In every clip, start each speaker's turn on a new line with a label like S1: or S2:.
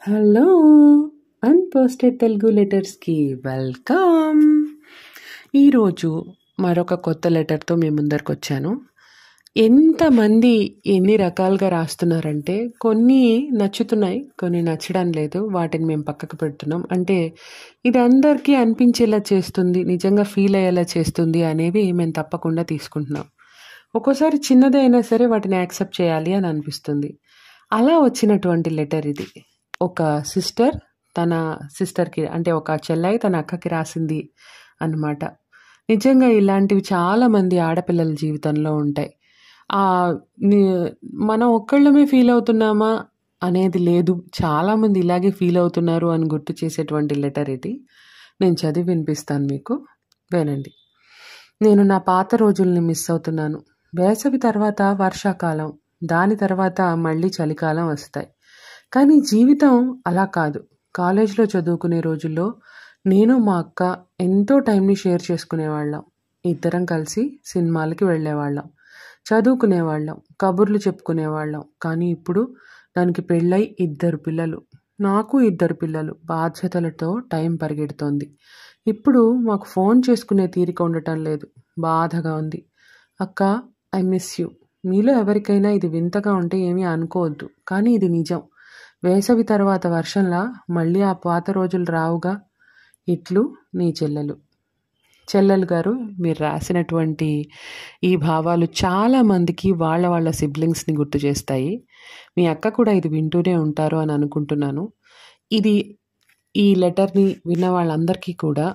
S1: Hello! అన్‌పోస్టెడ్ Telugu లెటర్స్‌కి welcome. ఈరోజు మరొక కొత్త లెటర్‌తో మీ ముందరకొచ్చాను. ఎంతమంది ఎన్ని రకాలుగా రాస్తున్నారంటే, కొన్ని నచ్చుతున్నాయి, కొన్ని నచ్చడం లేదు. వాటిని మేము పక్కకు పెడుతున్నాం. అంటే ఇది అందరికీ అనిపించేలా చేస్తుంది, నిజంగా ఫీల్ అయ్యేలా చేస్తుంది అనేవి మేము తప్పకుండా తీసుకుంటున్నాం. ఒక్కోసారి చిన్నదే అయినా సరే వాటిని యాక్సెప్ట్ చేయాలి అని అనిపిస్తుంది. అలా వచ్చినటువంటి లెటర్ ఇది. ఒక సిస్టర్ తన సిస్టర్‌కి, అంటే ఒక చెల్లాయి తన అక్కకి రాసింది అన్నమాట. నిజంగా ఇలాంటివి చాలామంది ఆడపిల్లల జీవితంలో ఉంటాయి. ఆహ్, ని మనం ఒక్కళ్ళమే ఫీల్ అవుతున్నామా అనేది లేదు. చాలామంది ఇలాగే ఫీల్ అవుతున్నారు అని గుర్తు చేసేటువంటి లెటర్ ఇది. నేను చదివి వినిపిస్తాను మీకు. వినండి. నేను నా పాత రోజుల్ని మిస్ అవుతున్నాను. వేసవి తర్వాత వర్షాకాలం, దాని తర్వాత మళ్ళీ చలికాలం వస్తాయి. కానీ జీవితం అలా కాదు. కాలేజ్‌లో చదువుకునే రోజుల్లో నేను మా అక్క ఎంతో టైంని షేర్ చేసుకునేవాళ్ళం. ఇద్దరం కలిసి సినిమాలకి వెళ్ళేవాళ్ళం, చదువుకునేవాళ్ళం, కబుర్లు చెప్పుకునేవాళ్ళం. కానీ ఇప్పుడు దానికి పెళ్ళై 2 పిల్లలు. నాకు 2 పిల్లలు. బాధ్యతలతో టైం పరిగెడుతోంది. ఇప్పుడు మాకు ఫోన్ చేసుకునే తీరిక ఉండటం లేదు. బాధగా ఉంది. అక్క, ఐ మిస్ యూ. మీలో ఎవరికైనా ఇది వింతగా ఉంటే ఏమీ అనుకోవద్దు. కానీ ఇది నిజం. వేసవి తర్వాత వర్షంలా మళ్ళీ ఆ పాత రోజులు రావుగా. ఇట్లు నీ చెల్లెలు. చెల్లెలు గారు, మీరు రాసినటువంటి ఈ భావాలు చాలామందికి వాళ్ళ సిబ్లింగ్స్‌ని గుర్తు చేస్తాయి. మీ అక్క కూడా ఇది వింటూనే ఉంటారు అని అనుకుంటున్నాను. ఈ లెటర్‌ని విన్న వాళ్ళందరికీ కూడా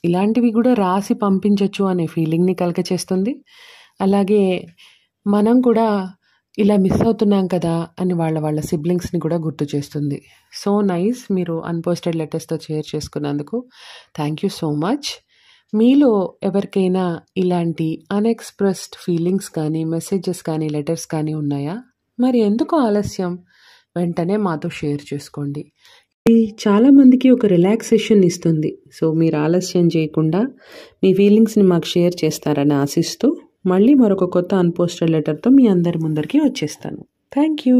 S1: ఇలాంటివి కూడా రాసి పంపించొచ్చు అనే ఫీలింగ్‌ని కలగచేస్తుంది. అలాగే మనం కూడా ఇలా మిస్ అవుతున్నాం కదా అని వాళ్ళ సిబ్లింగ్స్‌ని కూడా గుర్తు చేస్తుంది. సో నైస్, మీరు అన్‌పోస్టెడ్ లెటర్స్‌తో షేర్ చేసుకున్నందుకు థ్యాంక్ యూ సో మచ్. మీలో ఎవరికైనా ఇలాంటి అన్‌ఎక్స్‌ప్రెస్డ్ ఫీలింగ్స్ కానీ, మెసేజెస్ కానీ, లెటర్స్ కానీ ఉన్నాయా? మరి ఎందుకు ఆలస్యం? వెంటనే మాతో షేర్ చేసుకోండి. ఇది చాలామందికి ఒక రిలాక్సేషన్ ఇస్తుంది. సో మీరు ఆలస్యం చేయకుండా మీ ఫీలింగ్స్‌ని మాకు షేర్ చేస్తారని ఆశిస్తూ మళ్ళీ మరొక కొత్త అన్‌పోస్టెడ్ లెటర్‌తో మీ అందరి ముందరికి వచ్చేస్తాను. Thank you.